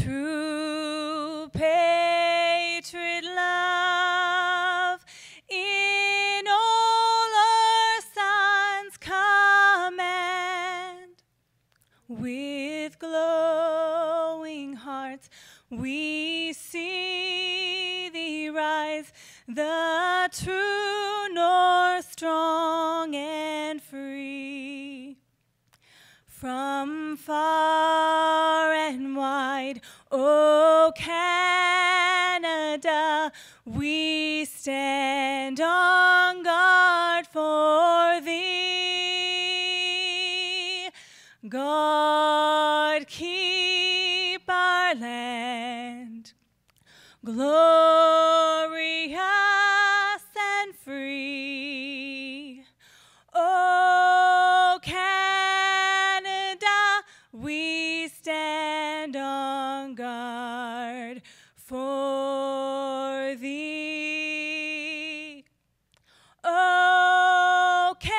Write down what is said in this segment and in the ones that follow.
true patriot love in all our sons command. With glowing hearts we see thee rise, the true north, strong and free. From far and wide, O Canada, we stand on guard for thee. God keep our land glorious and free. O Canada, we stand on guard for thee. O Canada,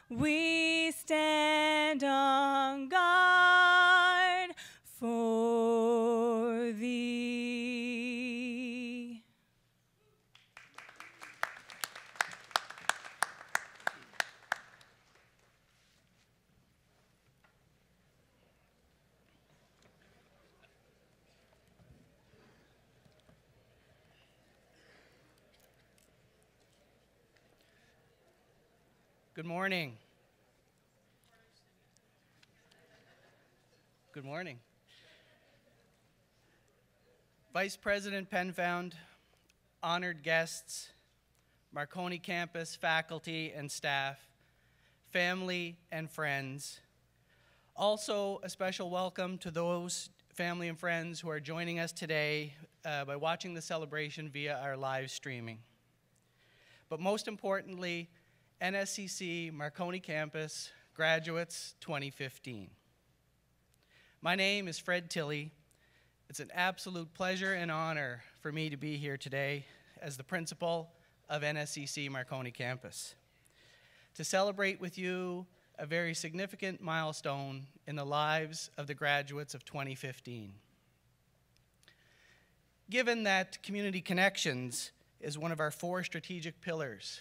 we stand on guard for thee. Good morning. Good morning. Vice President Penfound, honored guests, Marconi campus faculty and staff, family and friends. Also, a special welcome to those family and friends who are joining us today by watching the celebration via our live streaming. But most importantly, NSCC Marconi Campus Graduates 2015. My name is Fred Tilley. It's an absolute pleasure and honor for me to be here today as the principal of NSCC Marconi Campus to celebrate with you a very significant milestone in the lives of the graduates of 2015. Given that community connections is one of our 4 strategic pillars,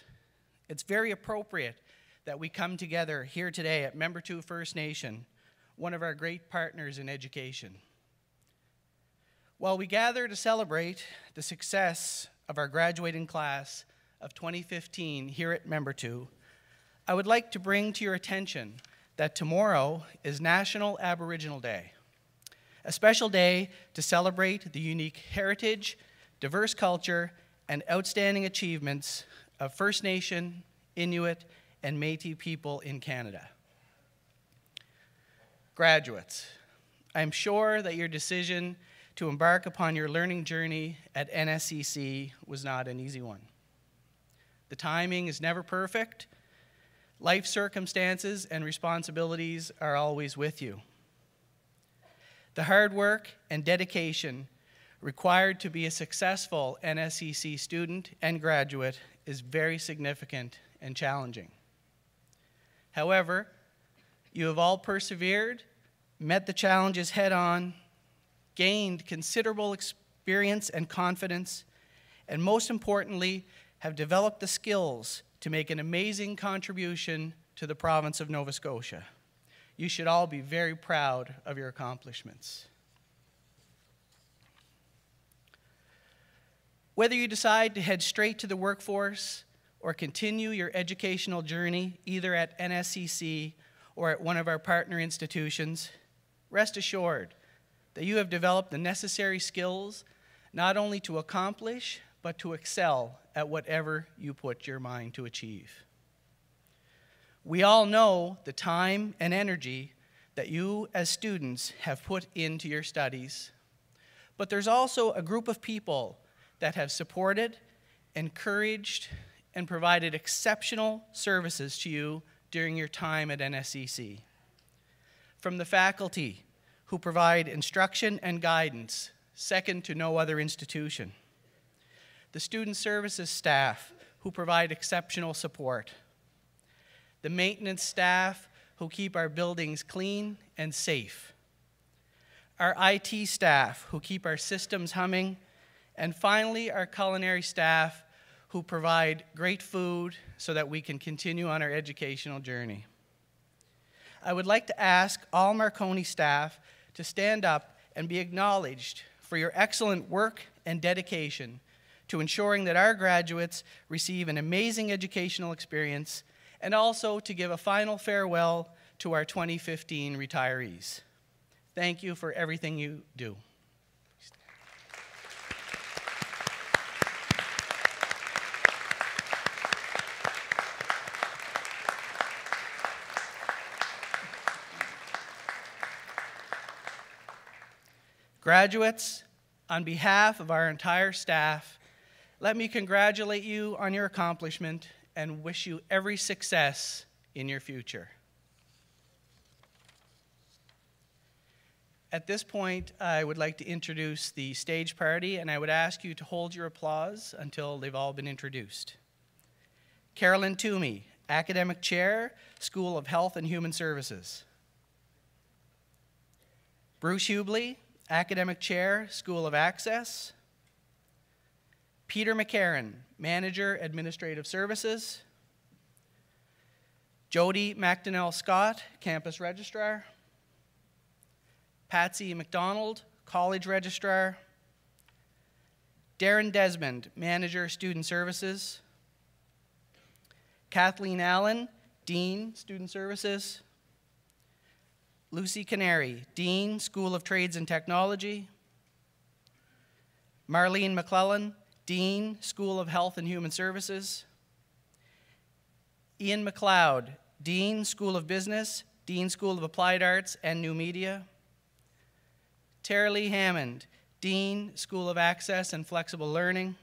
it's very appropriate that we come together here today at Membertou First Nation, one of our great partners in education. While we gather to celebrate the success of our graduating class of 2015 here at Membertou, I would like to bring to your attention that tomorrow is National Aboriginal Day, a special day to celebrate the unique heritage, diverse culture, and outstanding achievements of First Nation, Inuit, and Métis people in Canada. Graduates, I am sure that your decision to embark upon your learning journey at NSCC was not an easy one. The timing is never perfect. Life circumstances and responsibilities are always with you. The hard work and dedication required to be a successful NSCC student and graduate is very significant and challenging. However, you have all persevered, met the challenges head-on, gained considerable experience and confidence, and most importantly, have developed the skills to make an amazing contribution to the province of Nova Scotia. You should all be very proud of your accomplishments. Whether you decide to head straight to the workforce or continue your educational journey either at NSCC or at one of our partner institutions, rest assured that you have developed the necessary skills not only to accomplish, but to excel at whatever you put your mind to achieve. We all know the time and energy that you as students have put into your studies, but there's also a group of people that have supported, encouraged, and provided exceptional services to you during your time at NSCC. From the faculty who provide instruction and guidance, second to no other institution. The student services staff who provide exceptional support. The maintenance staff who keep our buildings clean and safe. our IT staff who keep our systems humming, and finally our culinary staff who provide great food so that we can continue on our educational journey. I would like to ask all Marconi staff to stand up and be acknowledged for your excellent work and dedication to ensuring that our graduates receive an amazing educational experience, and also to give a final farewell to our 2015 retirees. Thank you for everything you do. Graduates, on behalf of our entire staff, let me congratulate you on your accomplishment and wish you every success in your future. At this point, I would like to introduce the stage party, and I would ask you to hold your applause until they've all been introduced. Carolyn Toomey, Academic Chair, School of Health and Human Services. Bruce Hubley, Academic Chair, School of Access. Peter McCarron, Manager, Administrative Services. Jody McDonnell-Scott, Campus Registrar. Patsy McDonald, College Registrar. Darren Desmond, Manager, Student Services. Kathleen Allen, Dean, Student Services. Lucy Canary, Dean, School of Trades and Technology. Marlene McClellan, Dean, School of Health and Human Services. Ian McLeod, Dean, School of Business, Dean, School of Applied Arts and New Media. Tara Lee Hammond, Dean, School of Access and Flexible Learning.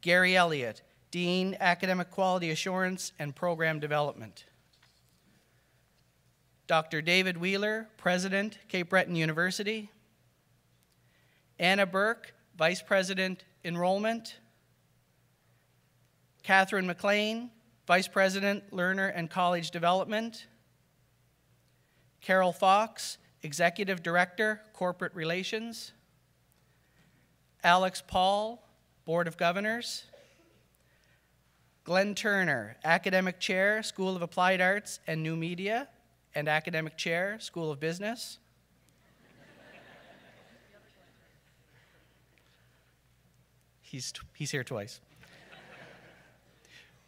Gary Elliott, Dean, Academic Quality Assurance and Program Development. Dr. David Wheeler, President, Cape Breton University. Anna Burke, Vice President, Enrollment. Catherine McLean, Vice President, Learner and College Development. Carol Fox, Executive Director, Corporate Relations. Alex Paul, Board of Governors. Glenn Turner, Academic Chair, School of Applied Arts and New Media, and Academic Chair, School of Business. He's here twice.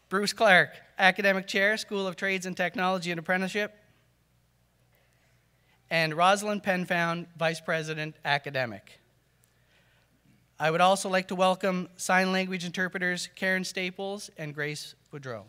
Bruce Clark, Academic Chair, School of Trades and Technology and Apprenticeship. And Rosalind Penfound, Vice President, Academic. I would also like to welcome sign language interpreters Karen Staples and Grace Boudreau.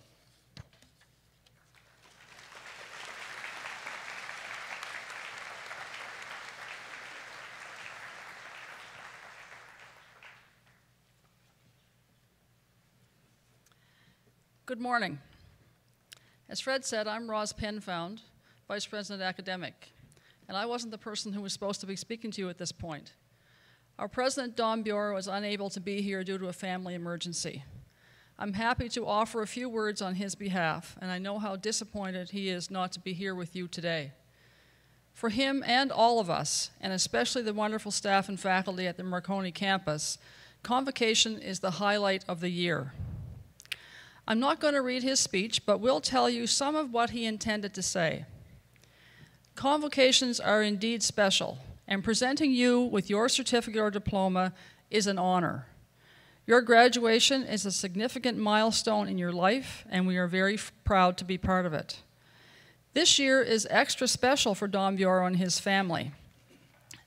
Good morning. As Fred said, I'm Roz Penfound, Vice President Academic, and I wasn't the person who was supposed to be speaking to you at this point. Our President, Don Bureau, was unable to be here due to a family emergency. I'm happy to offer a few words on his behalf, and I know how disappointed he is not to be here with you today. For him and all of us, and especially the wonderful staff and faculty at the Marconi campus, Convocation is the highlight of the year. I'm not going to read his speech, but will tell you some of what he intended to say. Convocations are indeed special, and presenting you with your certificate or diploma is an honor. Your graduation is a significant milestone in your life, and we are very proud to be part of it. This year is extra special for Don Bureau and his family.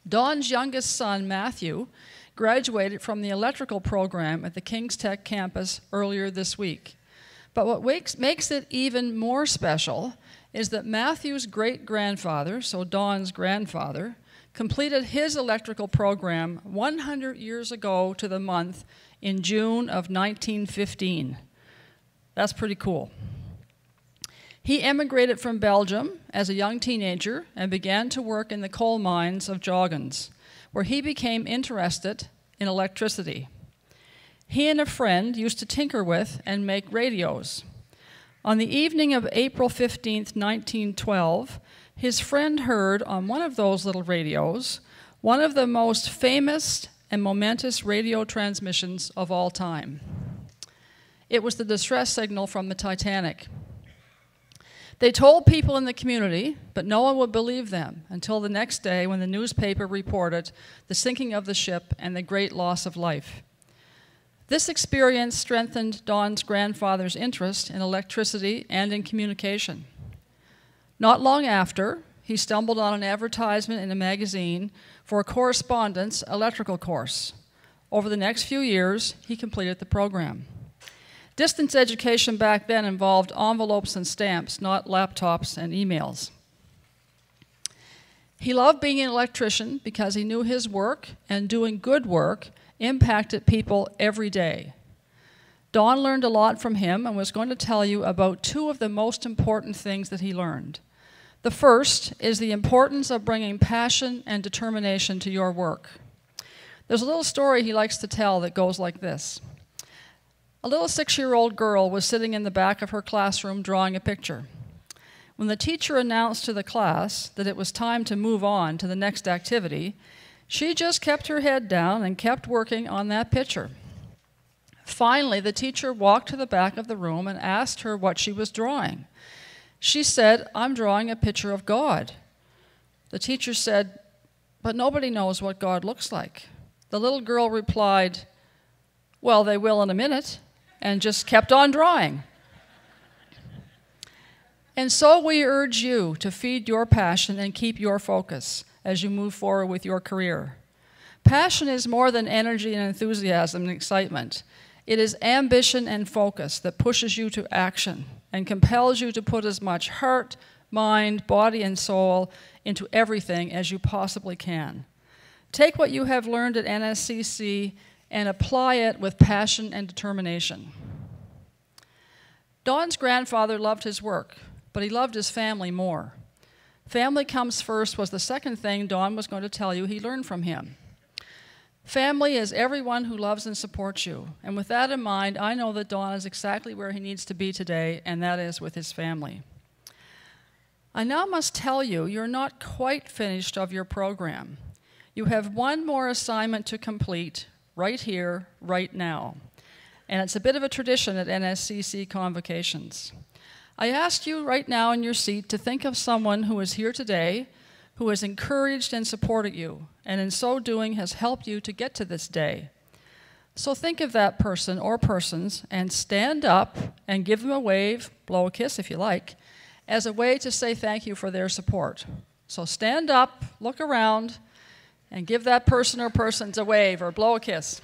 Don's youngest son, Matthew, graduated from the electrical program at the King's Tech campus earlier this week. But what makes it even more special is that Matthew's great-grandfather, so Don's grandfather, completed his electrical program 100 years ago to the month in June of 1915. That's pretty cool. He emigrated from Belgium as a young teenager and began to work in the coal mines of Joggins, where he became interested in electricity. He and a friend used to tinker with and make radios. On the evening of April 15, 1912, his friend heard on one of those little radios one of the most famous and momentous radio transmissions of all time. It was the distress signal from the Titanic. They told people in the community, but no one would believe them until the next day when the newspaper reported the sinking of the ship and the great loss of life. This experience strengthened Don's grandfather's interest in electricity and in communication. Not long after, he stumbled on an advertisement in a magazine for a correspondence electrical course. Over the next few years, he completed the program. Distance education back then involved envelopes and stamps, not laptops and emails. He loved being an electrician because he knew his work and doing good work impacted people every day. Don learned a lot from him and was going to tell you about two of the most important things that he learned. The first is the importance of bringing passion and determination to your work. There's a little story he likes to tell that goes like this. A little 6-year-old girl was sitting in the back of her classroom drawing a picture. When the teacher announced to the class that it was time to move on to the next activity, she just kept her head down and kept working on that picture. Finally, the teacher walked to the back of the room and asked her what she was drawing. She said, "I'm drawing a picture of God." The teacher said, "But nobody knows what God looks like." The little girl replied, "Well, they will in a minute," and just kept on drawing. And so we urge you to feed your passion and keep your focus as you move forward with your career. Passion is more than energy and enthusiasm and excitement. It is ambition and focus that pushes you to action and compels you to put as much heart, mind, body, and soul into everything as you possibly can. Take what you have learned at NSCC and apply it with passion and determination. Don's grandfather loved his work, but he loved his family more. Family comes first was the second thing Don was going to tell you he learned from him. Family is everyone who loves and supports you. And with that in mind, I know that Don is exactly where he needs to be today, and that is with his family. I now must tell you, you're not quite finished of your program. You have one more assignment to complete right here, right now. And it's a bit of a tradition at NSCC Convocations. I ask you right now in your seat to think of someone who is here today who has encouraged and supported you, and in so doing has helped you to get to this day. So think of that person or persons and stand up and give them a wave, blow a kiss if you like, as a way to say thank you for their support. So stand up, look around, and give that person or persons a wave or blow a kiss.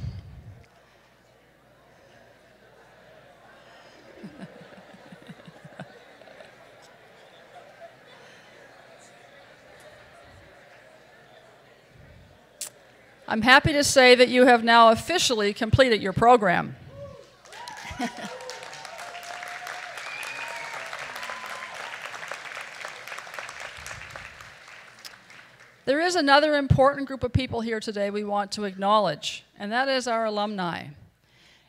I'm happy to say that you have now officially completed your program. There is another important group of people here today we want to acknowledge, and that is our alumni.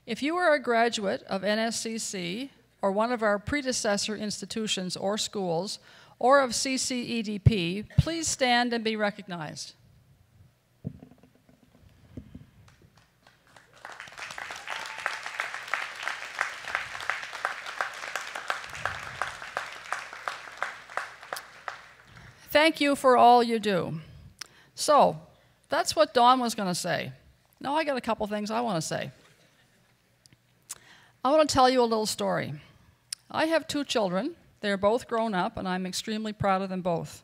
If you are a graduate of NSCC or one of our predecessor institutions or schools, or of CCEDP, please stand and be recognized. Thank you for all you do. So, that's what Dawn was going to say. Now I got a couple things I want to say. I want to tell you a little story. I have 2 children. They're both grown up, and I'm extremely proud of them both.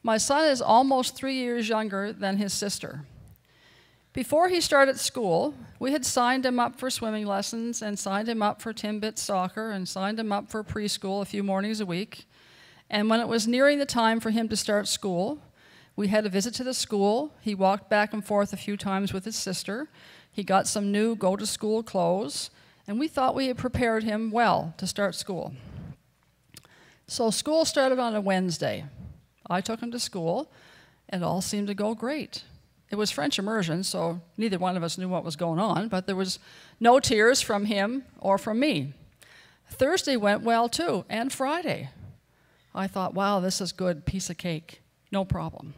My son is almost 3 years younger than his sister. Before he started school, we had signed him up for swimming lessons and signed him up for Timbit soccer and signed him up for preschool a few mornings a week. And when it was nearing the time for him to start school, we had a visit to the school. He walked back and forth a few times with his sister. He got some new go-to-school clothes, and we thought we had prepared him well to start school. So school started on a Wednesday. I took him to school, and all seemed to go great. It was French immersion, so neither one of us knew what was going on, but there was no tears from him or from me. Thursday went well, too, and Friday. I thought, wow, this is good, piece of cake, no problem.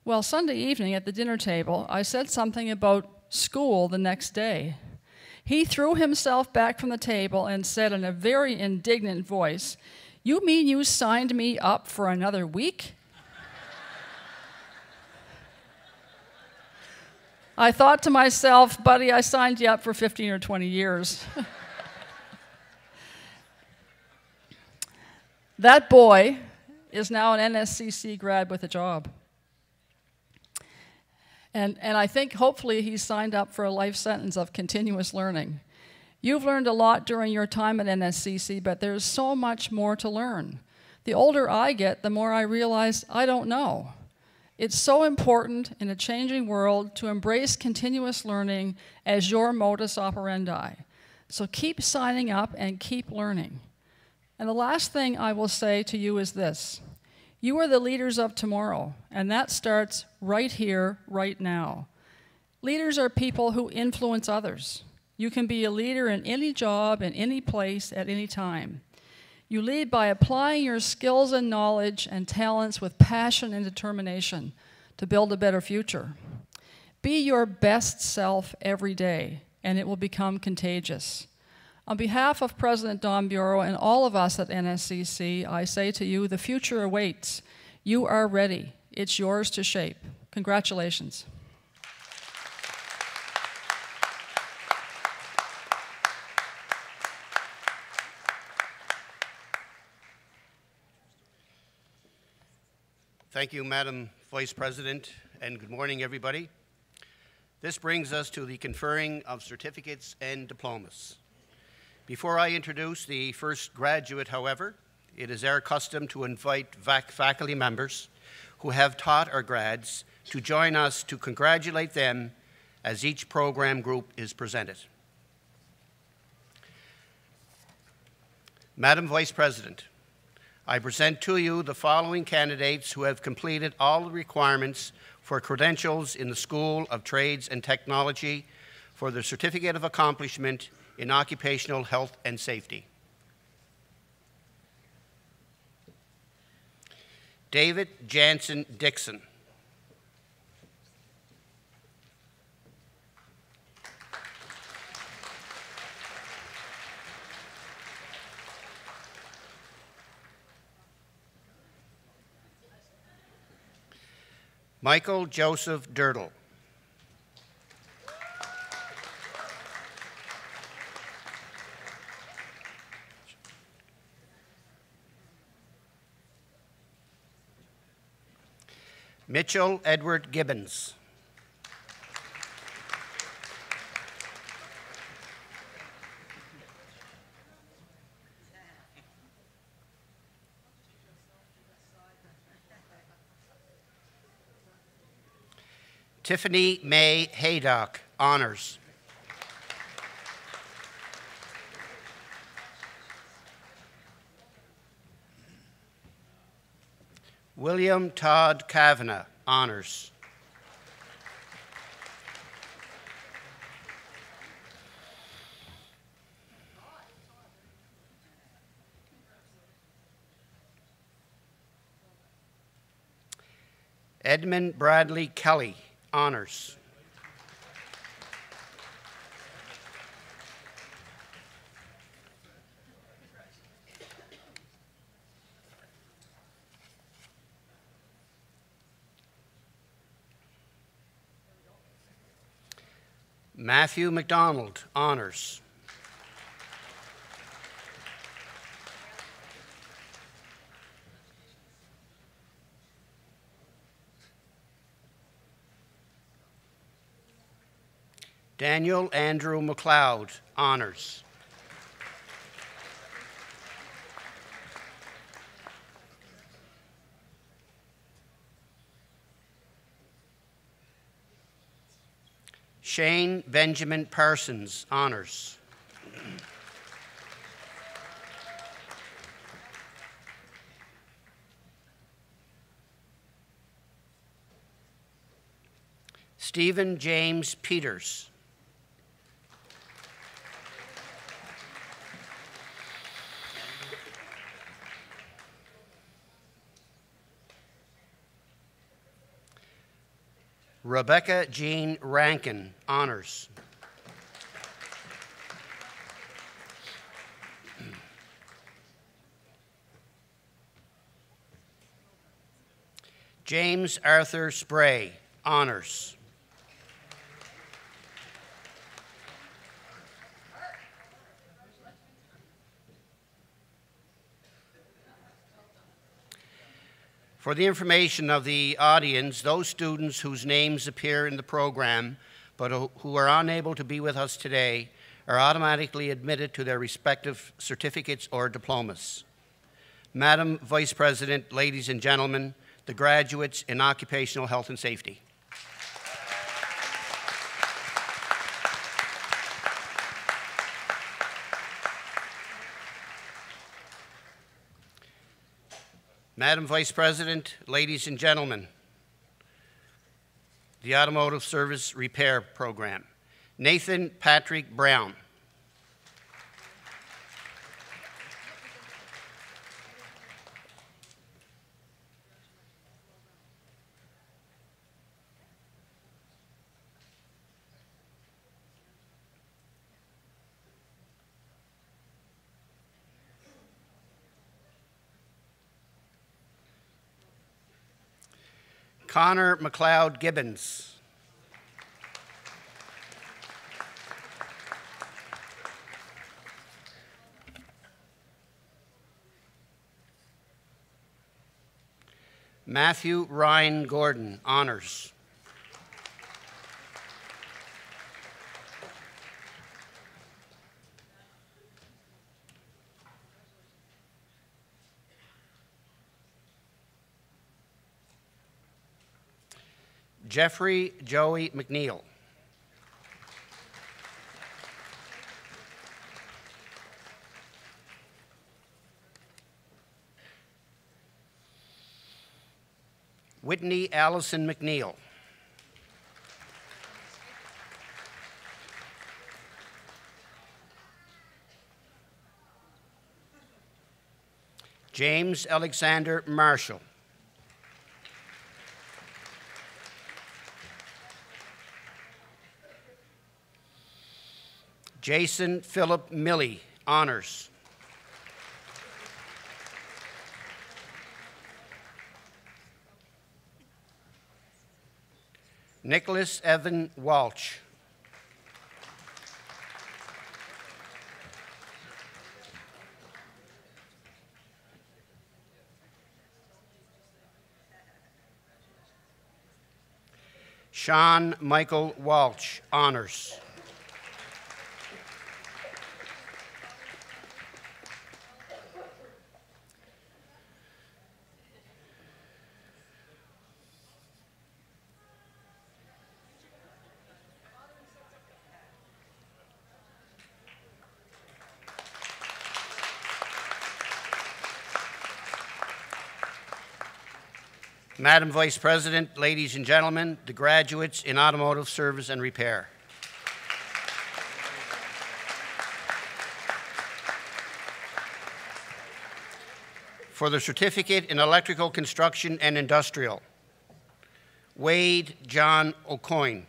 Well, Sunday evening at the dinner table, I said something about school the next day. He threw himself back from the table and said in a very indignant voice, "You mean you signed me up for another week?" I thought to myself, buddy, I signed you up for 15 or 20 years. That boy is now an NSCC grad with a job. And I think hopefully he's signed up for a life sentence of continuous learning. You've learned a lot during your time at NSCC, but there's so much more to learn. The older I get, the more I realize I don't know. It's so important in a changing world to embrace continuous learning as your modus operandi. So keep signing up and keep learning. And the last thing I will say to you is this. You are the leaders of tomorrow, and that starts right here, right now. Leaders are people who influence others. You can be a leader in any job, in any place, at any time. You lead by applying your skills and knowledge and talents with passion and determination to build a better future. Be your best self every day, and it will become contagious. On behalf of President Don Bureau and all of us at NSCC, I say to you, the future awaits. You are ready. It's yours to shape. Congratulations. Thank you, Madam Vice President, and good morning, everybody. This brings us to the conferring of certificates and diplomas. Before I introduce the first graduate, however, it is our custom to invite VAC faculty members who have taught our grads to join us to congratulate them as each program group is presented. Madam Vice President, I present to you the following candidates who have completed all the requirements for credentials in the School of Trades and Technology for the Certificate of Accomplishment in Occupational Health and Safety. David Jansen Dixon. Michael Joseph Dirtle. Mitchell Edward Gibbons. Tiffany May Haydock, honors. William Todd Kavanagh, honors. Edmund Bradley Kelly, honors. Matthew McDonald, honors. Daniel Andrew McLeod, honors. Shane Benjamin Parsons, honors. Stephen James Peters. Rebecca Jean Rankin, honors. James Arthur Spray, honors. For the information of the audience, those students whose names appear in the program but who are unable to be with us today are automatically admitted to their respective certificates or diplomas. Madam Vice President, ladies and gentlemen, the graduates in occupational health and safety. Madam Vice President, ladies and gentlemen, the Automotive Service Repair Program. Nathan Patrick Brown. Connor McLeod Gibbons. Matthew Ryan Gordon, honors. Jeffrey Joey McNeil. Whitney Allison McNeil. James Alexander Marshall. Jason Philip Milley, honors. Nicholas Evan Walsh. Sean Michael Walsh, honors. Madam Vice President, ladies and gentlemen, the graduates in automotive service and repair. For the certificate in electrical construction and industrial, Wade John O'Coin.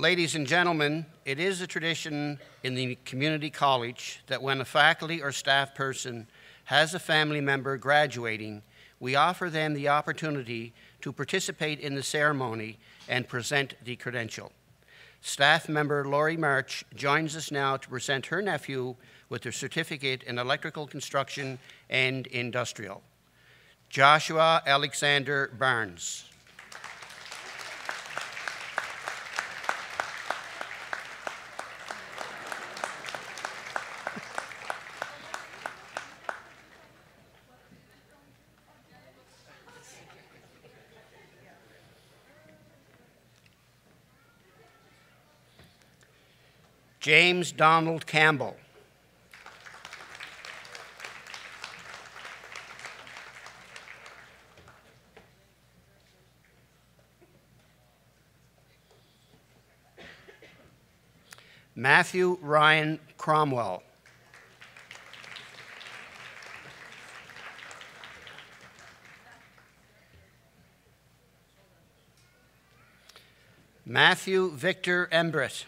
Ladies and gentlemen, it is a tradition in the community college that when a faculty or staff person has a family member graduating, we offer them the opportunity to participate in the ceremony and present the credential. Staff member Lori March joins us now to present her nephew with her certificate in electrical construction and industrial. Joshua Alexander Barnes. James Donald Campbell. Matthew Ryan Cromwell. Matthew Victor Embret.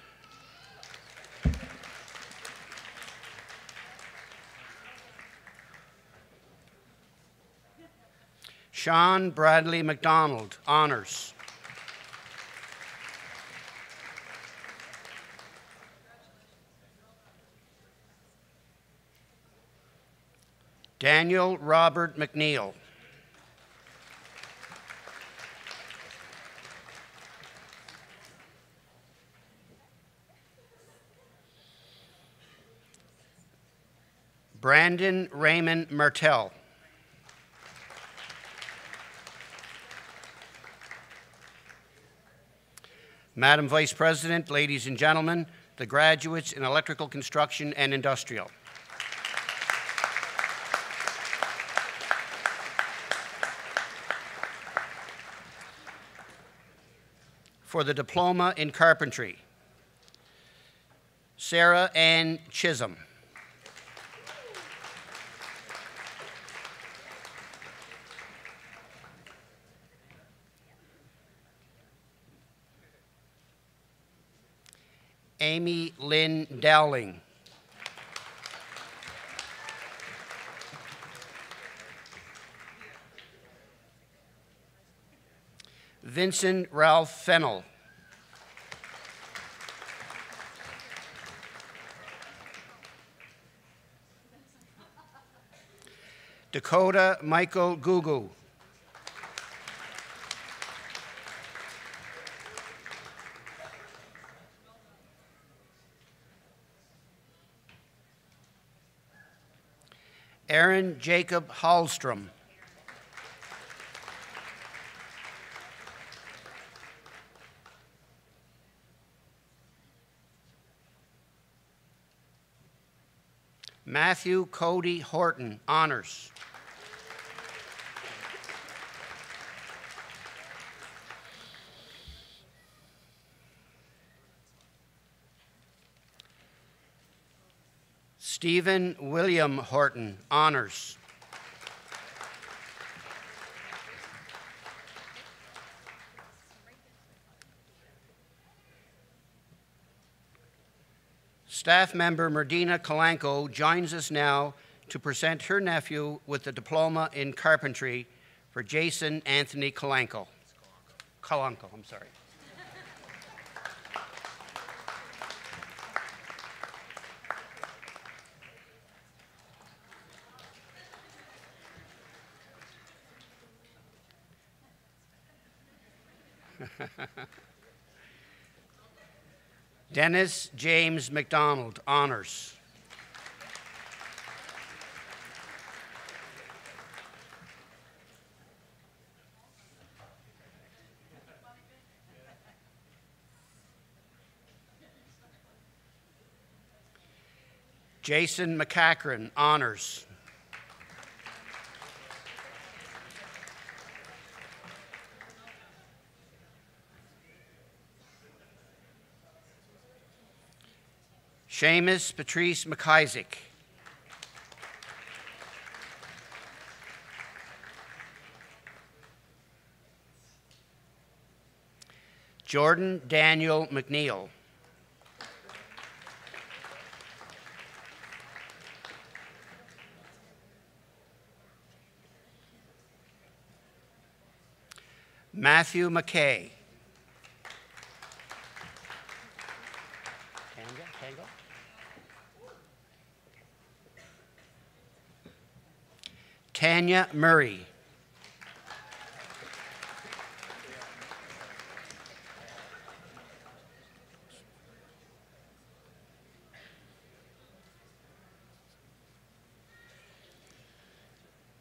Sean Bradley McDonald, honors. Daniel Robert McNeil. Brandon Raymond Mertel. Madam Vice President, ladies and gentlemen, the graduates in electrical construction and industrial. For the diploma in carpentry, Sarah Ann Chisholm. Amy Lynn Dowling. Vincent Ralph Fennell. Dakota Michael Gugu. Aaron Jacob Hallstrom. Matthew Cody Horton, honors. Stephen William Horton, honors. Staff member Merdina Kalanko joins us now to present her nephew with the diploma in carpentry for Jason Anthony Kalanko. Kalanko, I'm sorry. Dennis James McDonald, honors. Jason McCachran, honors. Seamus Patrice McIsaac. Jordan Daniel McNeil. Matthew McKay. Tango. Tanya Murray.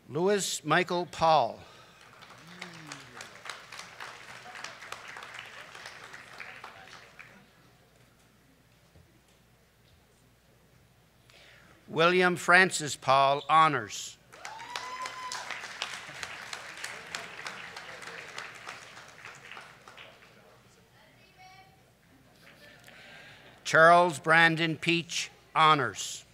Louis Michael Paul. William Francis Paul, honors. Charles Brandon Peach, honors.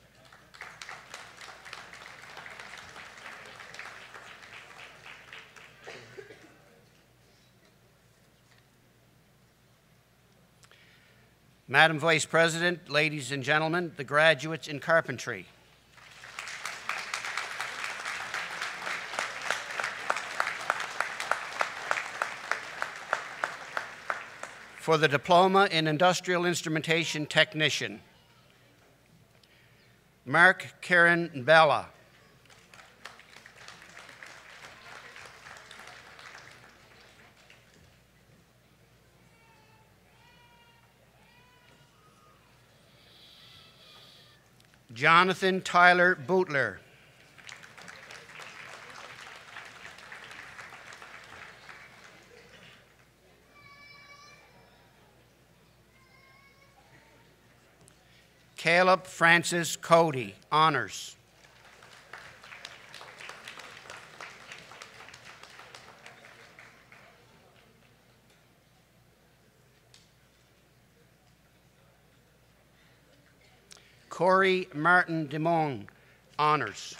Madam Vice President, ladies and gentlemen, the graduates in Carpentry. For the Diploma in Industrial Instrumentation Technician, Mark Karen Bella. Jonathan Tyler Bootler. Caleb Francis Cody, honors. Corey Martin DeMong, honors.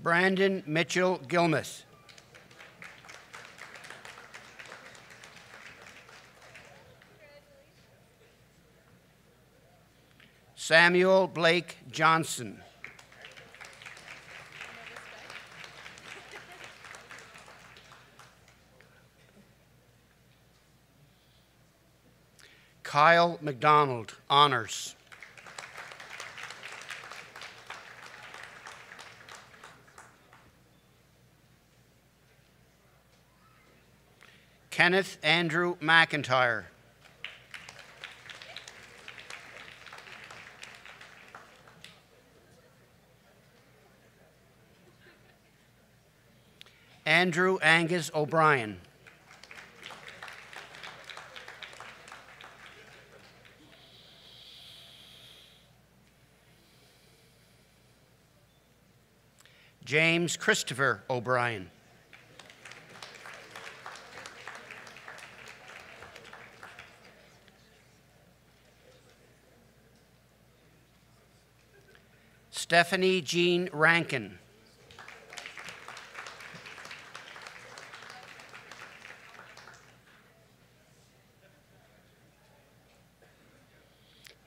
Brandon Mitchell Gilmus. Samuel Blake Johnson. Kyle McDonald, honors. Kenneth Andrew McIntyre. Andrew Angus O'Brien. James Christopher O'Brien. Stephanie Jean Rankin.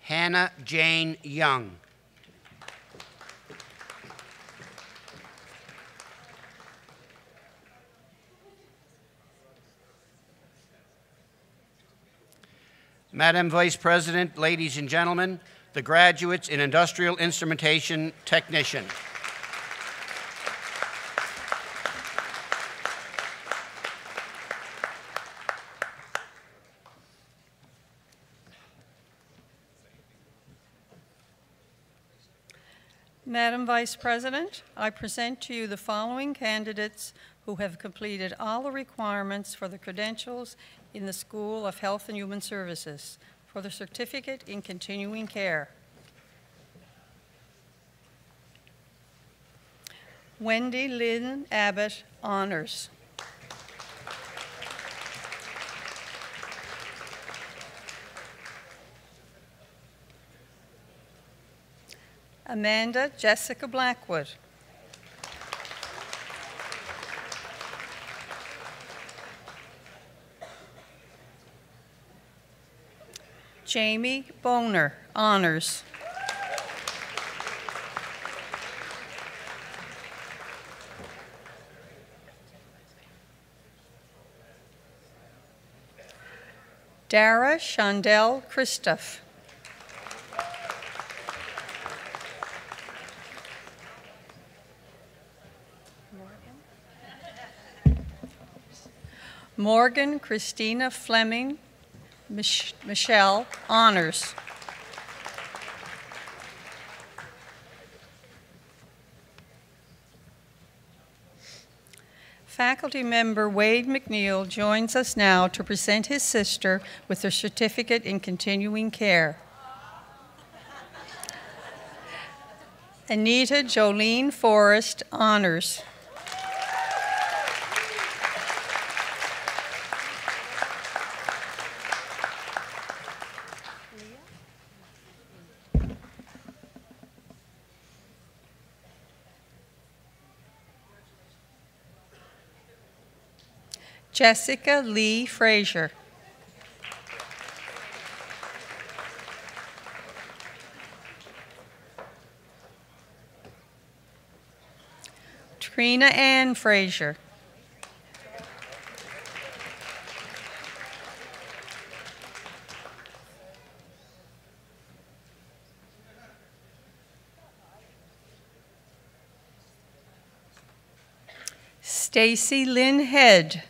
Hannah Jane Young. Madam Vice President, ladies and gentlemen, the graduates in Industrial Instrumentation Technician. Madam Vice President, I present to you the following candidates who have completed all the requirements for the credentials in the School of Health and Human Services for the Certificate in Continuing Care. Wendy Lynn Abbott, honors. Amanda Jessica Blackwood. Jamie Boner, honors. Dara Shondell Christoph. Morgan Christina Fleming Michelle, honors. Faculty member Wade McNeil joins us now to present his sister with her certificate in continuing care. Anita Jolene Forrest, honors. Jessica Lee Frazier. Trina Ann Frazier. Stacy Lynn Head.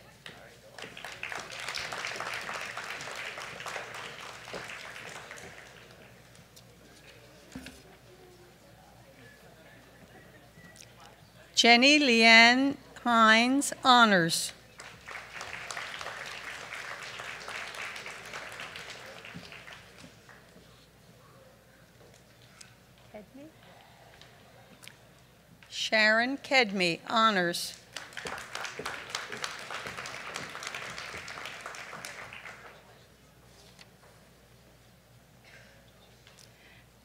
Jenny Leanne Hines, honors. Sharon Kedme, honors.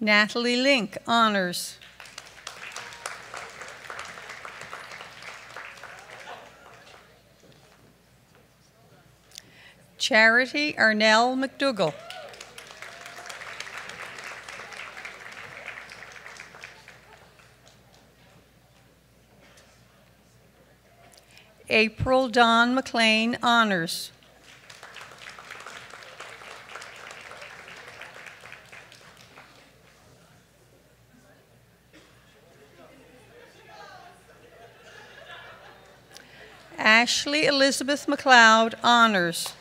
Natalie Link, honors. Charity Arnell McDougall. April Dawn McLean, honors. Ashley Elizabeth McLeod, honors.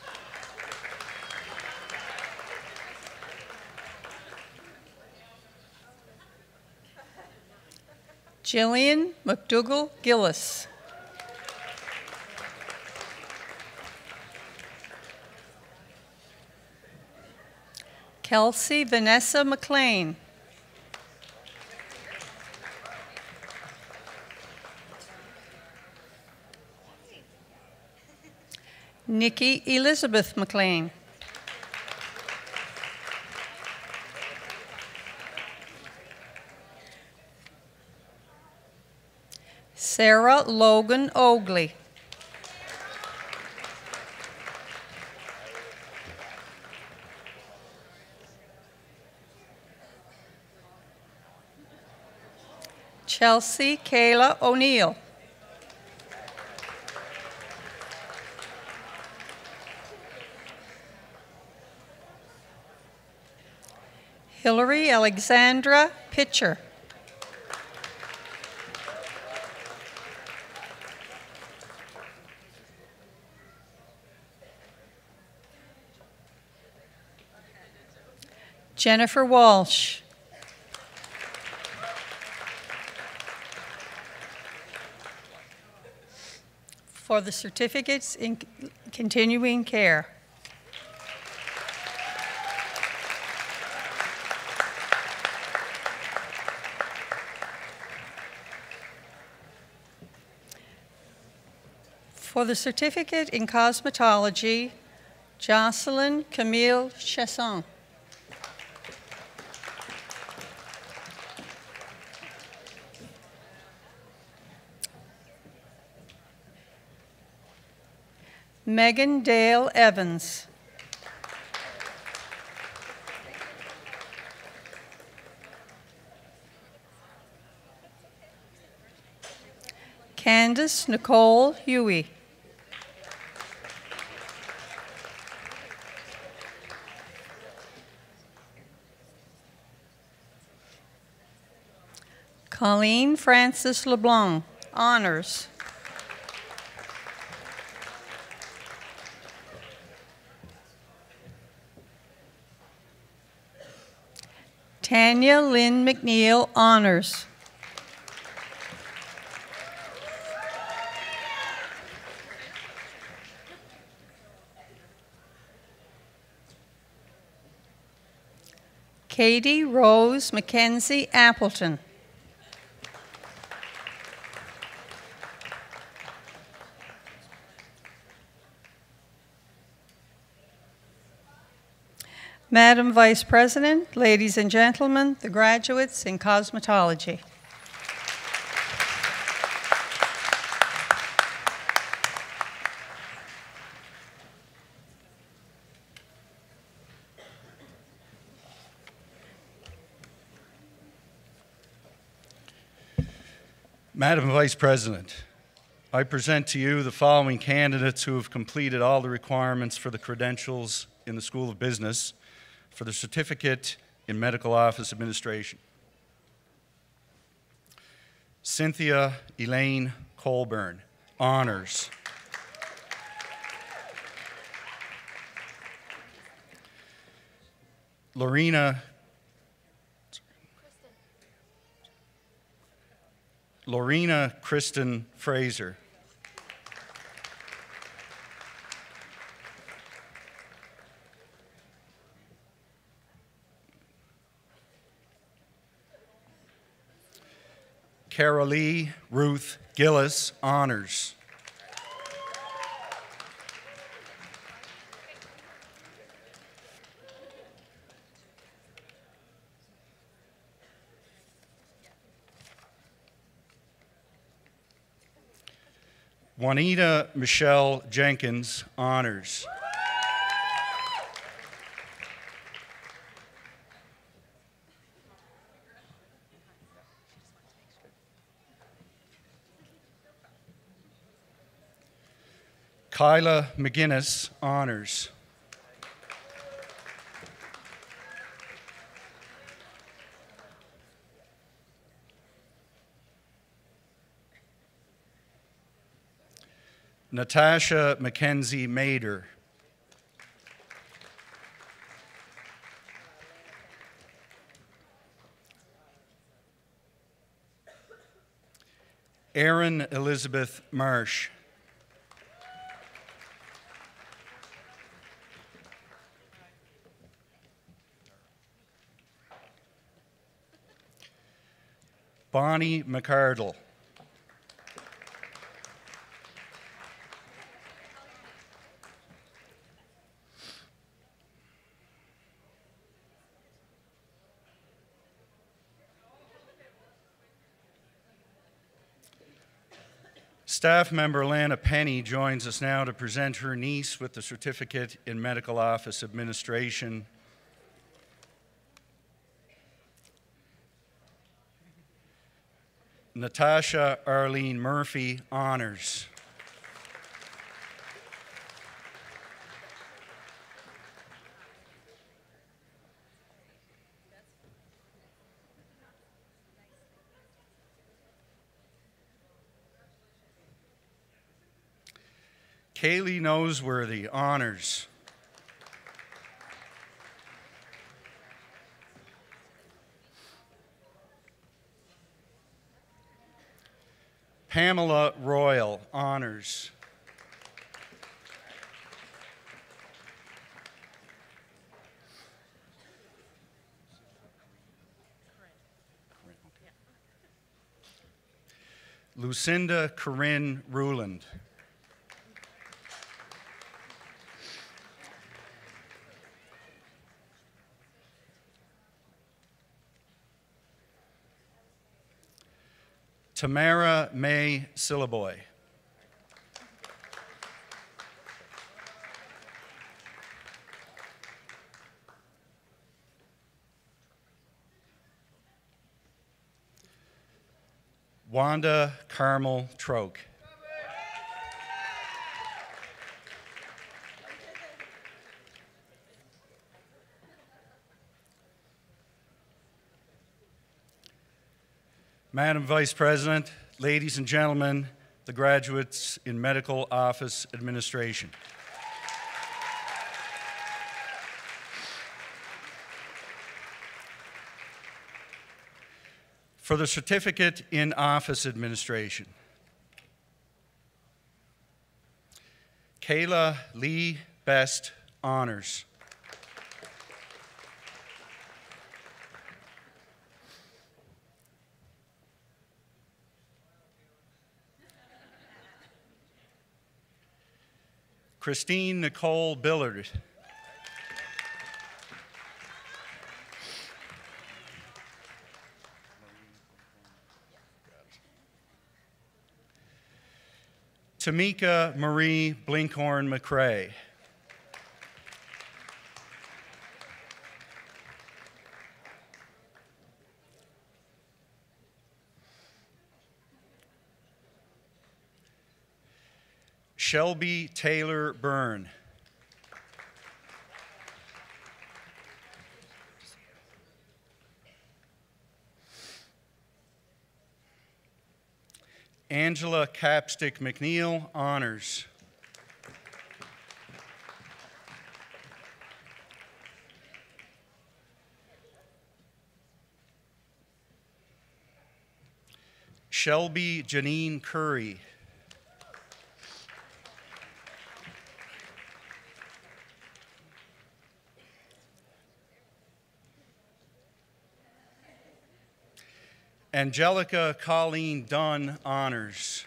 Jillian McDougall Gillis. Kelsey Vanessa McLean. Nikki Elizabeth McLean. Sarah Logan Ogley. Chelsea Kayla O'Neill. Hillary Alexandra Pitcher. Jennifer Walsh. For the certificates in continuing care. For the certificate in cosmetology, Jocelyn Camille Chasson. Megan Dale Evans. Candace Nicole Huey. Colleen Francis LeBlanc, honors. Tanya Lynn McNeil, honors. Katie Rose Mackenzie Appleton. Madam Vice President, ladies and gentlemen, the graduates in cosmetology. Madam Vice President, I present to you the following candidates who have completed all the requirements for the credentials in the School of Business for the Certificate in Medical Office Administration. Cynthia Elaine Colburn, Honors. Lorena Kristen Fraser. Carolee Ruth Gillis, Honors. Juanita Michelle Jenkins, Honors. Kyla McGinnis, Honors. Natasha Mackenzie Mader. Erin Elizabeth Marsh. Bonnie McCardle. Staff member Lana Penny joins us now to present her niece with the Certificate in Medical Office Administration. Natasha Arlene Murphy, Honors. Kaylee Noseworthy, Honors. Pamela Royal, Honors. Lucinda Corinne Ruland. Tamara May Sillaboy. Wanda Carmel Troke. Madam Vice President, ladies and gentlemen, the graduates in Medical Office Administration. For the Certificate in Office Administration, Kayla Lee Best, Honors. Christine Nicole Billard. Tamika Marie Blinkhorn-McCrae. Shelby Taylor Byrne. Angela Capstick McNeil, honors. Shelby Janine Curry. Angelica Colleen Dunn, honors.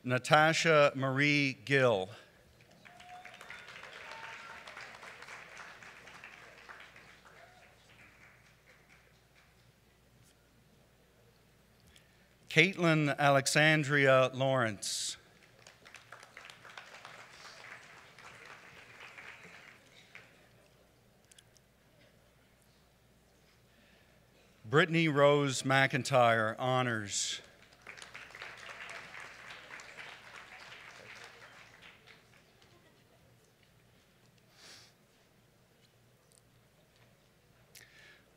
Natasha Marie Gill. Caitlin Alexandria Lawrence. Brittany Rose McIntyre, honors.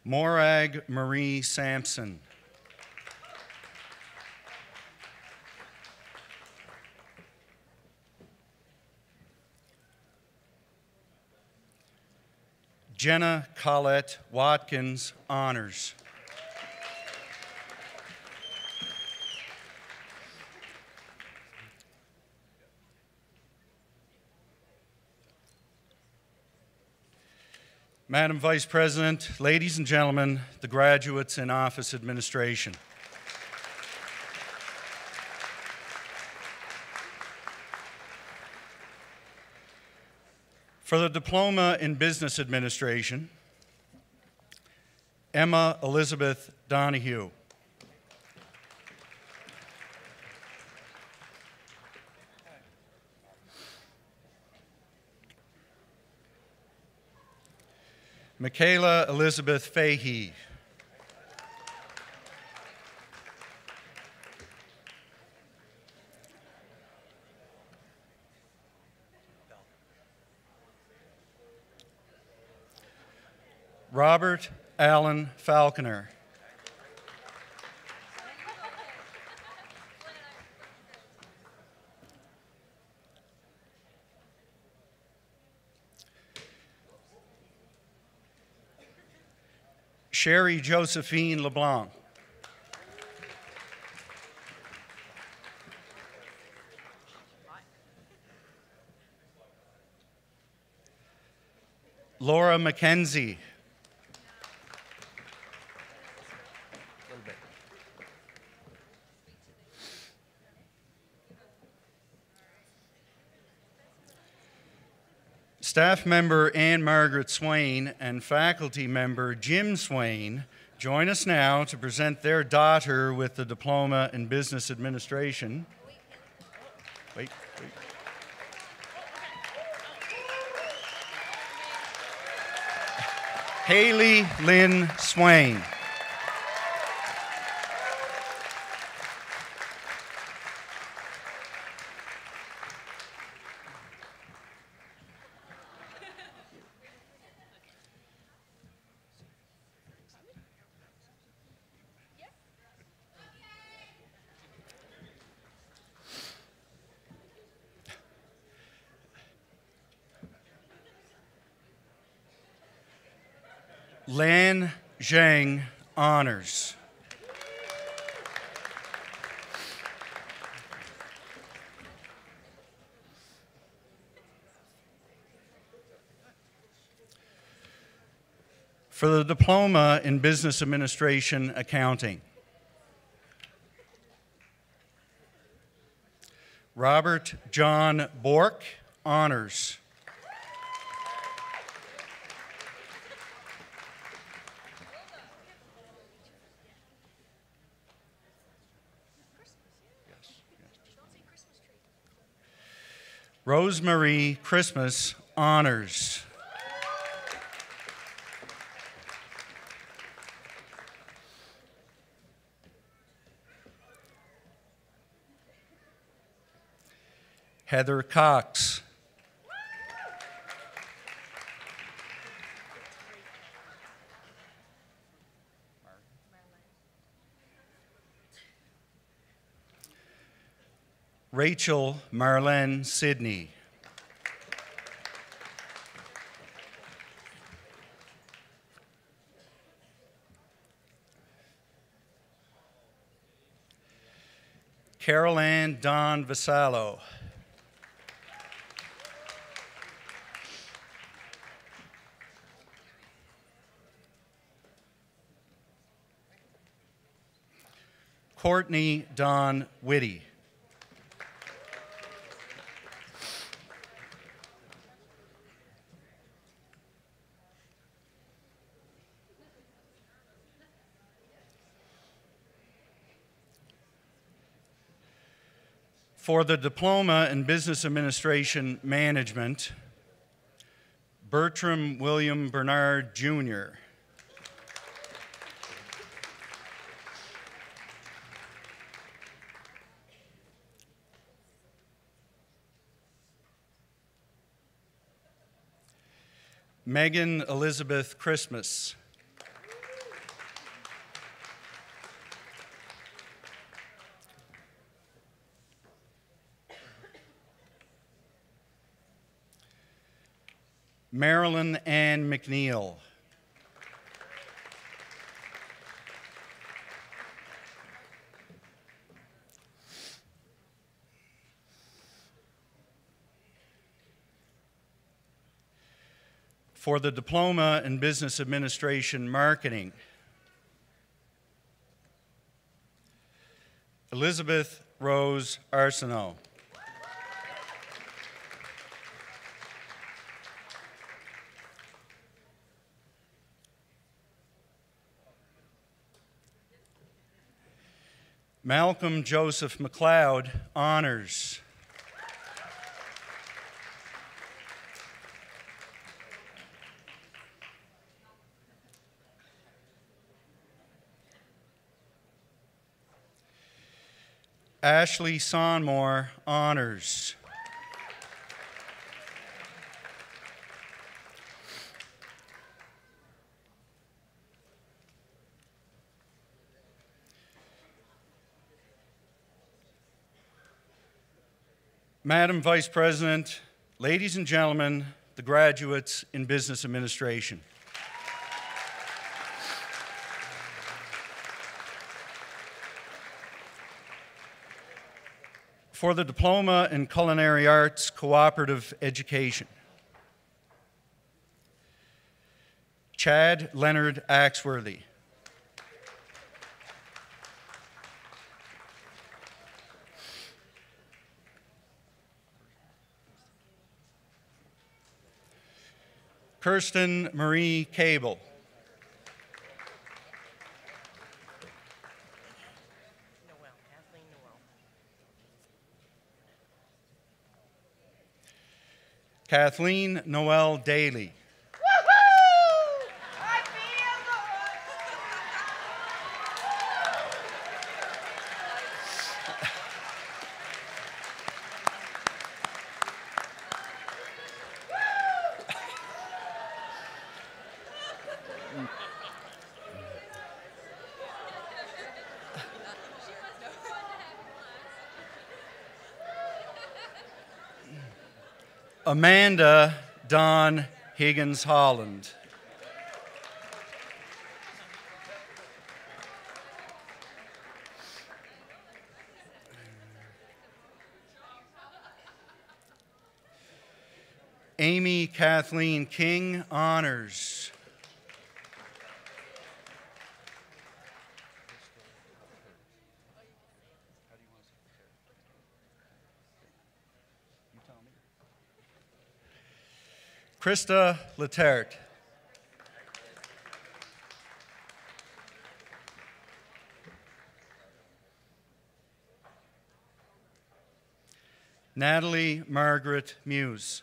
Morag Marie Sampson. Jenna Collette Watkins, honors. Madam Vice President, ladies and gentlemen, the graduates in office administration. For the Diploma in Business Administration, Emma Elizabeth Donahue. Michaela Elizabeth Fahey. Robert Allen Falconer. Sherry Josephine LeBlanc. Laura McKenzie. Staff member Anne Margaret Swain and faculty member Jim Swain join us now to present their daughter with the Diploma in Business Administration. Wait. Haley Lynn Swain. Lan Zhang, honors. For the Diploma in Business Administration Accounting, Robert John Bork, honors. Rosemary Christmas Honors. Heather Cox. Rachel Marlene Sidney. Carol Ann Don Vasallo. Courtney Don Whitty. For the Diploma in Business Administration Management, Bertram William Bernard, Jr. Megan Elizabeth Christmas. Marilyn Ann McNeil. For the Diploma in Business Administration Marketing, Elizabeth Rose Arsenault. Malcolm Joseph McLeod, Honors. Ashley Sonmore, Honors. Madam Vice President, ladies and gentlemen, the graduates in Business Administration. For the Diploma in Culinary Arts Cooperative Education, Chad Leonard Axworthy. Kirsten Marie Cable. Kathleen Noel Daly. Amanda Dawn Higgins Holland. Amy Kathleen King, Honors. Krista Letert. Natalie Margaret Muse.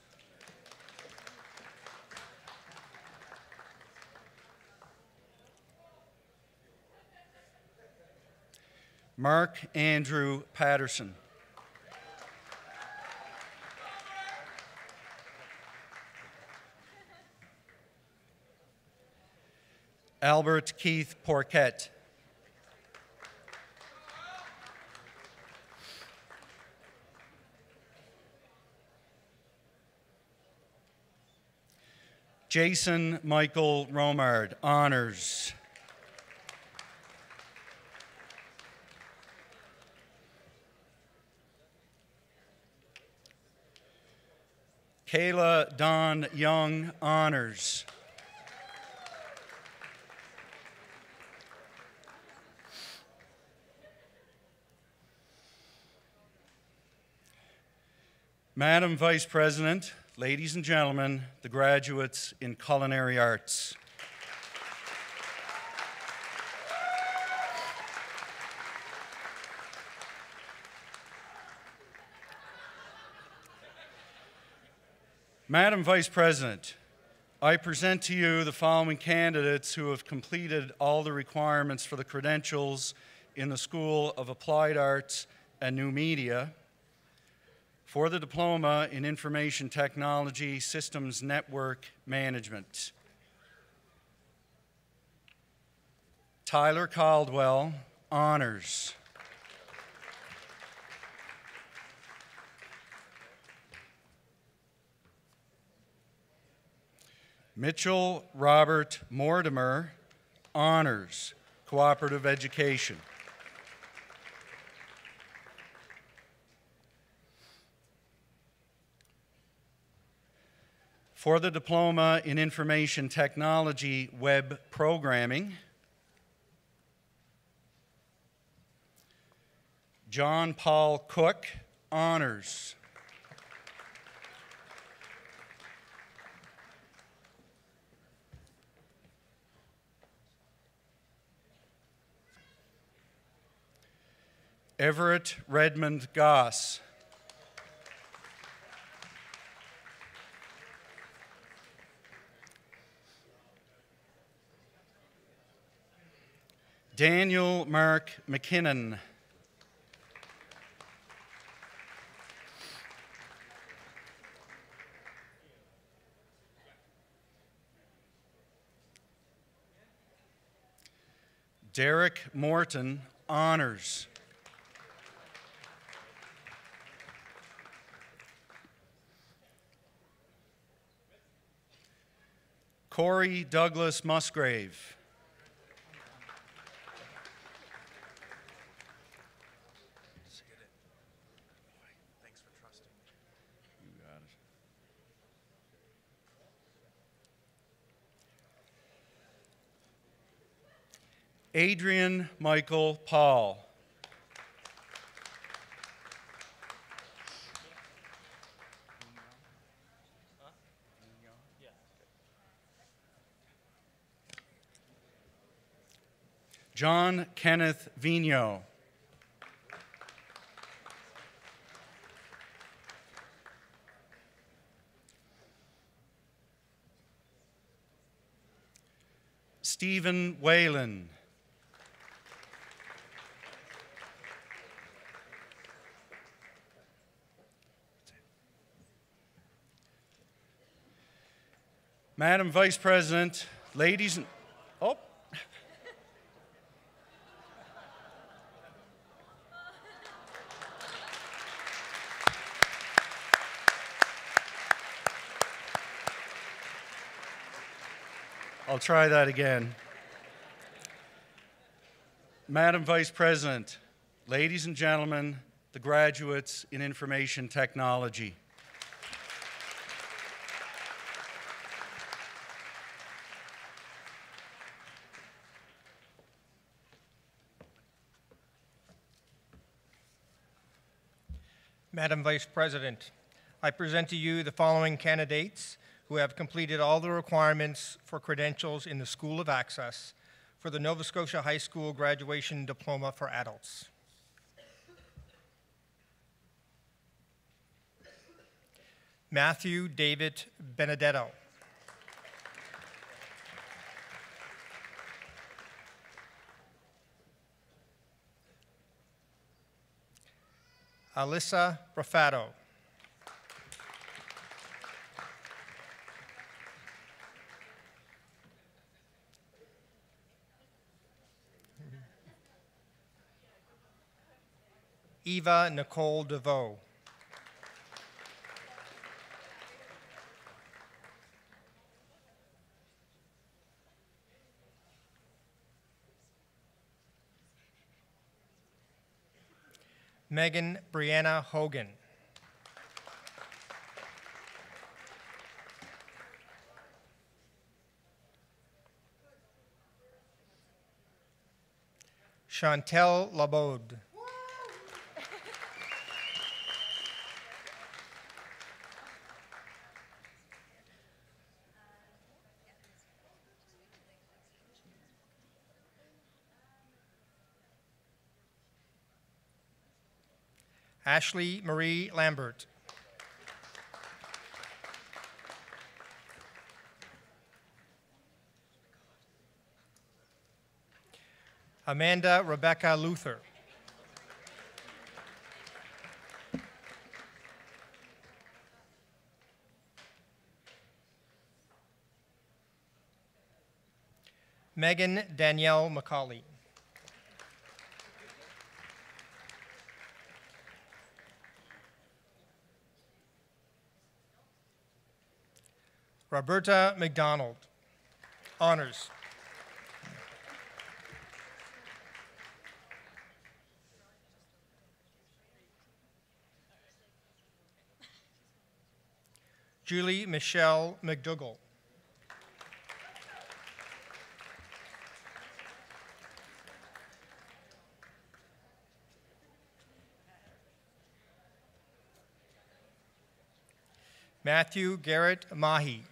Mark Andrew Patterson. Albert Keith Porquette. Jason Michael Romard, honors. Kayla Dawn Young, honors. Madam Vice President, ladies and gentlemen, the graduates in culinary arts. Madam Vice President, I present to you the following candidates who have completed all the requirements for the credentials in the School of Applied Arts and New Media for the Diploma in Information Technology Systems Network Management. Tyler Caldwell, honors. Mitchell Robert Mortimer, honors, cooperative education. For the Diploma in Information Technology Web Programming, John Paul Cook, honors. Everett Redmond Goss. Daniel Mark McKinnon. Derek Morton, honors. Corey Douglas Musgrave. Adrian Michael Paul. John Kenneth Vigneault. Stephen Whalen. Madam Vice President, ladies and... Oh. I'll try that again. Madam Vice President, ladies and gentlemen, the graduates in information technology. Madam Vice President, I present to you the following candidates who have completed all the requirements for credentials in the School of Access for the Nova Scotia High School Graduation Diploma for Adults. Matthew David Benedetto. Alyssa Rafato. Eva Nicole DeVoe. Megan Brianna Hogan. Chantel Labode. Ashley Marie Lambert. Amanda Rebecca Luther. Megan Danielle McCauley. Roberta McDonald. Honors. Julie Michelle McDougall. Matthew Garrett Mahi.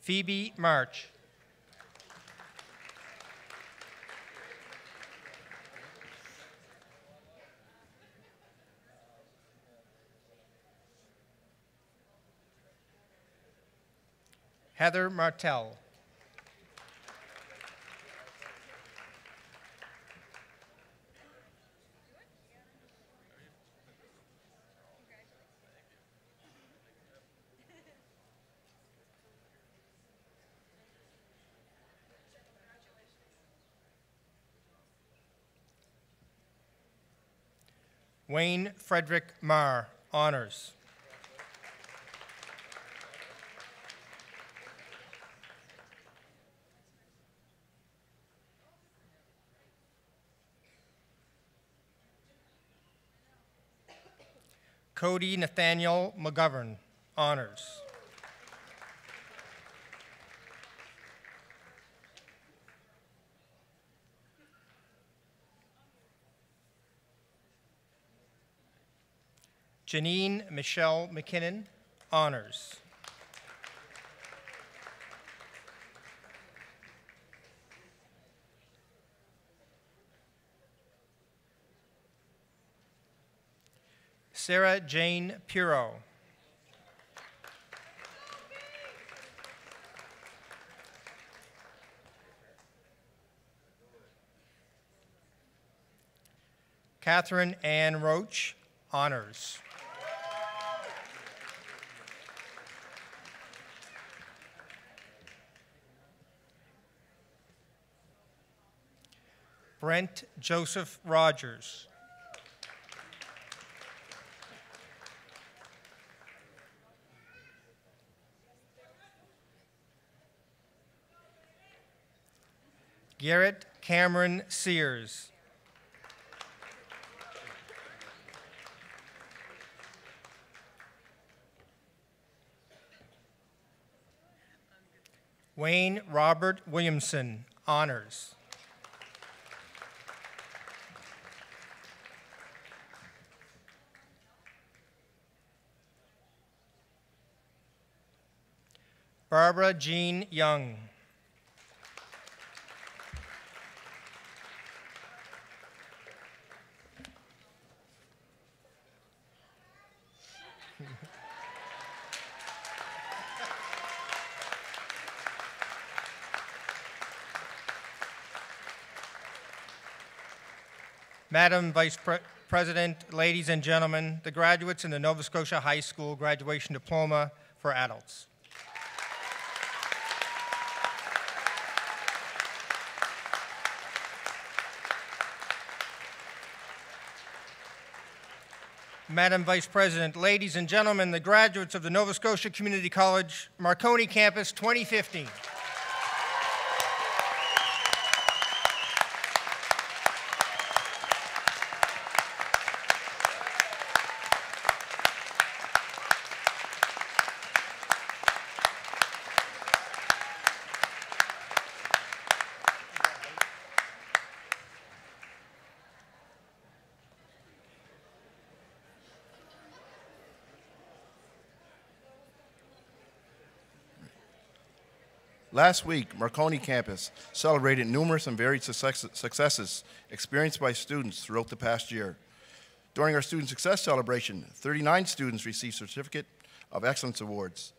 Phoebe March. Heather Martell. Wayne Frederick Marr, honors. Cody Nathaniel McGovern, honors. Janine Michelle McKinnon, honors. Sarah Jane Puro. Catherine Ann Roach, honors. Brent Joseph Rogers. Garrett Cameron Sears. Wayne Robert Williamson, honors. Barbara Jean Young. Madam Vice President, ladies and gentlemen, the graduates in the Nova Scotia High School Graduation Diploma for Adults. Madam Vice President, ladies and gentlemen, the graduates of the Nova Scotia Community College Marconi Campus 2015. Last week, Marconi campus celebrated numerous and varied successes experienced by students throughout the past year. During our Student Success Celebration, 39 students received Certificate of Excellence Awards.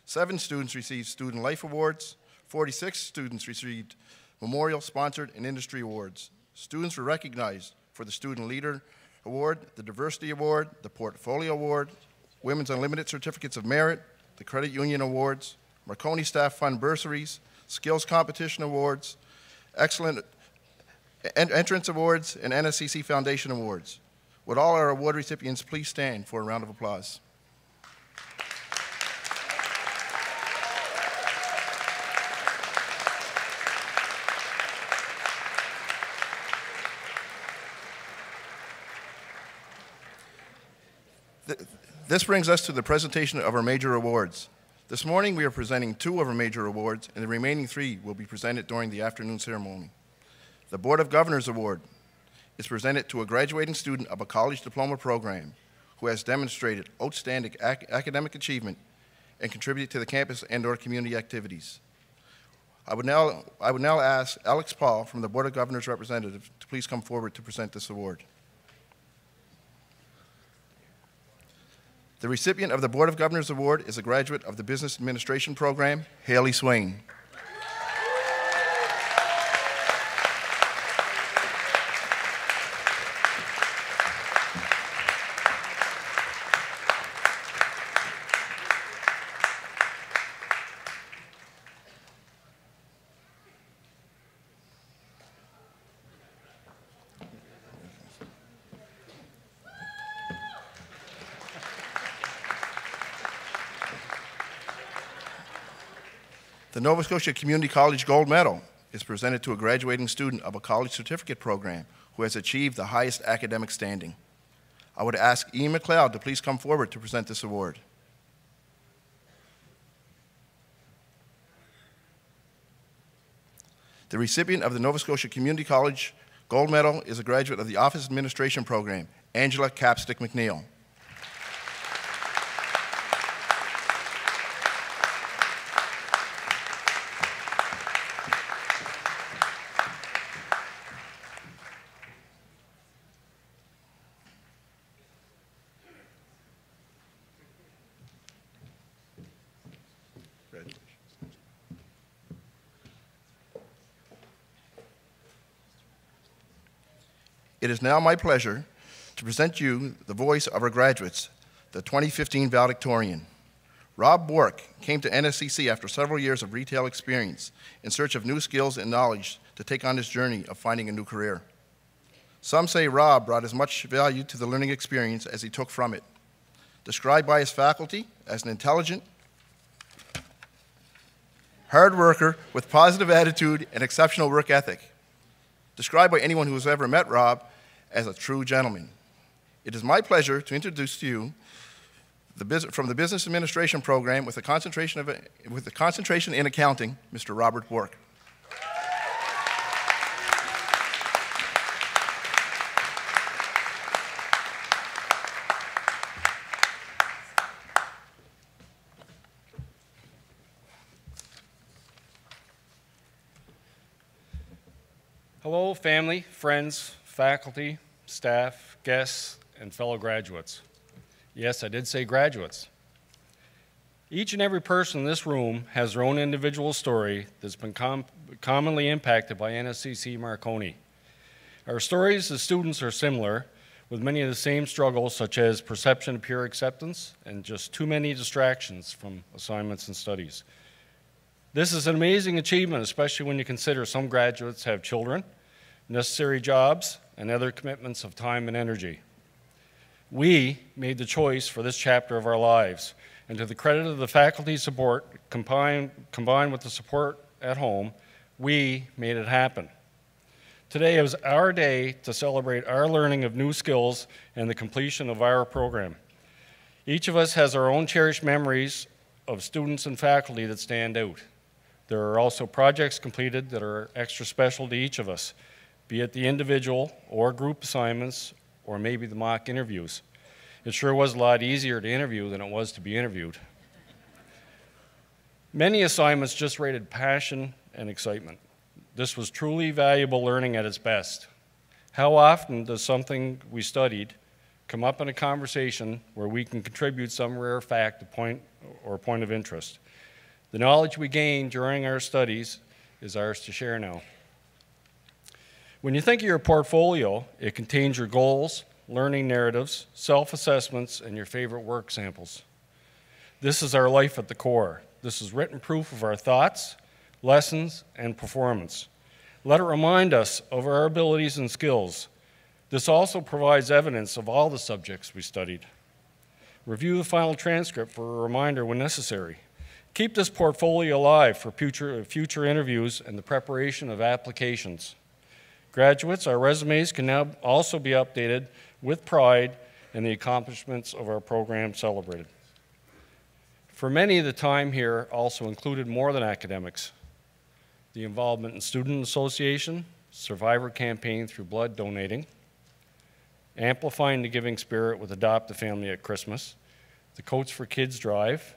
7 students received Student Life Awards. 46 students received Memorial, Sponsored, and Industry Awards. Students were recognized for the Student Leader Award, the Diversity Award, the Portfolio Award, Women's Unlimited Certificates of Merit, the Credit Union Awards, Marconi Staff Fund Bursaries, Skills Competition Awards, Excellent Entrance Awards, and NSCC Foundation Awards. Would all our award recipients please stand for a round of applause? This brings us to the presentation of our major awards. This morning, we are presenting 2 of our major awards, and the remaining 3 will be presented during the afternoon ceremony. The Board of Governors Award is presented to a graduating student of a college diploma program who has demonstrated outstanding academic achievement and contributed to the campus and/or community activities. I would now ask Alex Paul from the Board of Governors representative to please come forward to present this award. The recipient of the Board of Governors Award is a graduate of the Business Administration program, Haley Swain. The Nova Scotia Community College Gold Medal is presented to a graduating student of a college certificate program who has achieved the highest academic standing. I would ask Ian McLeod to please come forward to present this award. The recipient of the Nova Scotia Community College Gold Medal is a graduate of the Office Administration program, Angela Capstick McNeil. It is now my pleasure to present you the voice of our graduates, the 2015 valedictorian. Rob Bork came to NSCC after several years of retail experience in search of new skills and knowledge to take on his journey of finding a new career. Some say Rob brought as much value to the learning experience as he took from it. Described by his faculty as an intelligent, hard worker with positive attitude and exceptional work ethic. Described by anyone who has ever met Rob as a true gentleman. It is my pleasure to introduce to you from the Business Administration program with a concentration in accounting, Mr. Robert Bork. Hello, family, friends, faculty, staff, guests, and fellow graduates. Yes, I did say graduates. Each and every person in this room has their own individual story that's been commonly impacted by NSCC Marconi. Our stories as students are similar, with many of the same struggles, such as perception of peer acceptance and just too many distractions from assignments and studies. This is an amazing achievement, especially when you consider some graduates have children, necessary jobs, and other commitments of time and energy. We made the choice for this chapter of our lives, and to the credit of the faculty support, combined with the support at home, we made it happen. Today is our day to celebrate our learning of new skills and the completion of our program. Each of us has our own cherished memories of students and faculty that stand out. There are also projects completed that are extra special to each of us, be it the individual or group assignments or maybe the mock interviews. It sure was a lot easier to interview than it was to be interviewed. Many assignments just rated passion and excitement. This was truly valuable learning at its best. How often does something we studied come up in a conversation where we can contribute some rare fact, point of interest? The knowledge we gain during our studies is ours to share now. When you think of your portfolio, it contains your goals, learning narratives, self-assessments, and your favorite work samples. This is our life at the core. This is written proof of our thoughts, lessons, and performance. Let it remind us of our abilities and skills. This also provides evidence of all the subjects we studied. Review the final transcript for a reminder when necessary. Keep this portfolio alive for future interviews and the preparation of applications. Graduates, our resumes can now also be updated with pride and the accomplishments of our program celebrated. For many, the time here also included more than academics. The involvement in student association, survivor campaign through blood donating, amplifying the giving spirit with Adopt a Family at Christmas, the Coats for Kids drive,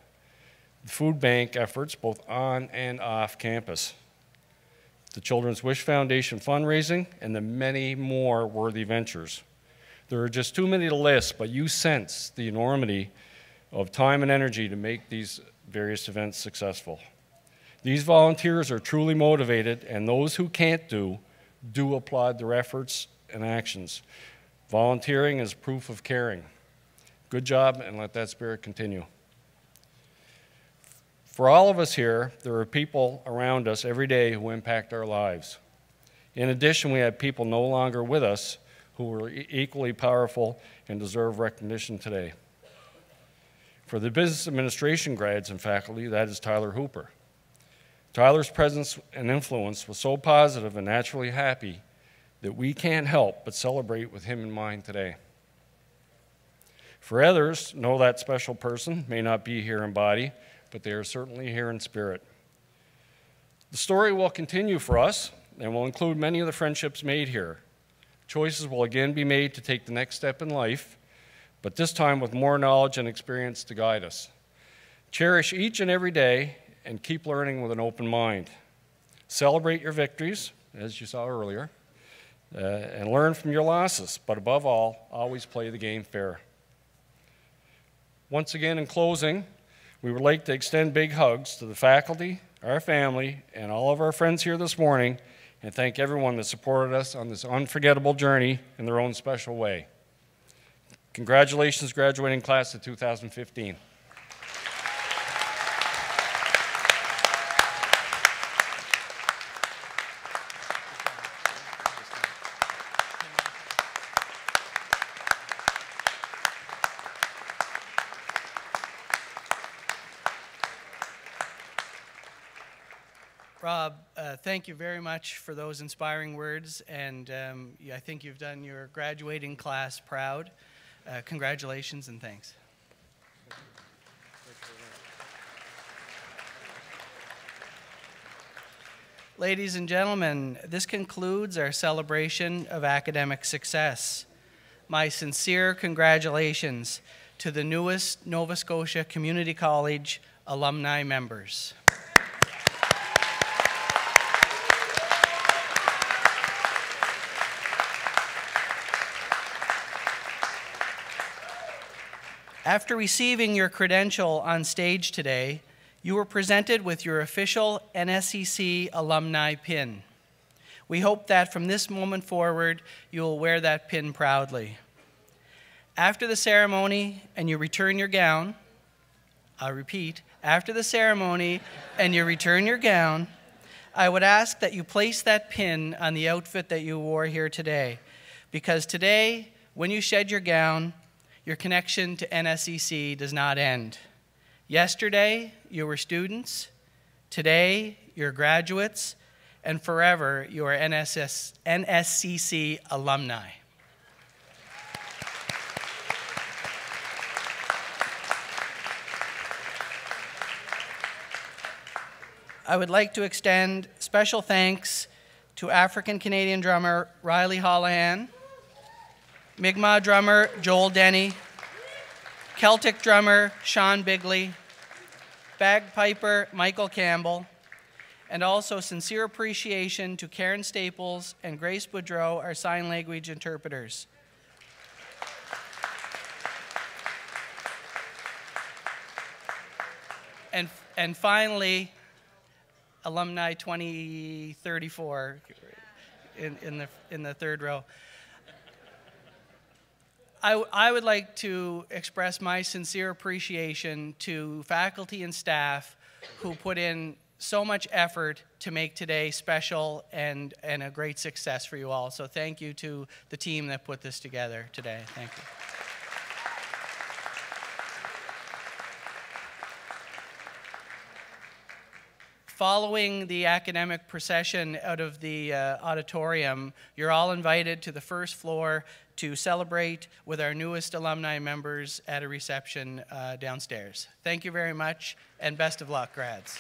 the food bank efforts both on and off campus, the Children's Wish Foundation fundraising, and the many more worthy ventures. There are just too many to list, but you sense the enormity of time and energy to make these various events successful. These volunteers are truly motivated, and those who can't do applaud their efforts and actions. Volunteering is proof of caring. Good job, and let that spirit continue. For all of us here, there are people around us every day who impact our lives. In addition, we have people no longer with us who are equally powerful and deserve recognition today. For the business administration grads and faculty, that is Tyler Hooper. Tyler's presence and influence was so positive and naturally happy that we can't help but celebrate with him in mind today. For others, know that special person may not be here in body, but they are certainly here in spirit. The story will continue for us and will include many of the friendships made here. Choices will again be made to take the next step in life, but this time with more knowledge and experience to guide us. Cherish each and every day and keep learning with an open mind. Celebrate your victories, as you saw earlier, and learn from your losses, but above all, always play the game fair. Once again, in closing, we would like to extend big hugs to the faculty, our family, and all of our friends here this morning, and thank everyone that supported us on this unforgettable journey in their own special way. Congratulations, graduating class of 2015. Rob, thank you very much for those inspiring words, and I think you've done your graduating class proud. Congratulations and thanks. Ladies and gentlemen, this concludes our celebration of academic success. My sincere congratulations to the newest Nova Scotia Community College alumni members. After receiving your credential on stage today, you were presented with your official NSCC alumni pin. We hope that from this moment forward, you will wear that pin proudly. After the ceremony and you return your gown, I'll repeat, after the ceremony and you return your gown, I would ask that you place that pin on the outfit that you wore here today, because today, when you shed your gown, your connection to NSCC does not end. Yesterday, you were students. Today, you're graduates. And forever, you are NSCC alumni. I would like to extend special thanks to African-Canadian drummer Riley Holohan, Mi'kmaq drummer Joel Denny, Celtic drummer Sean Bigley, bagpiper Michael Campbell, and also sincere appreciation to Karen Staples and Grace Boudreau, our sign language interpreters. And finally, Alumni 2034 in the third row. I would like to express my sincere appreciation to faculty and staff who put in so much effort to make today special and a great success for you all. So thank you to the team that put this together today. Thank you. Following the academic procession out of the auditorium, you're all invited to the first floor to celebrate with our newest alumni members at a reception downstairs. Thank you very much, and best of luck, grads.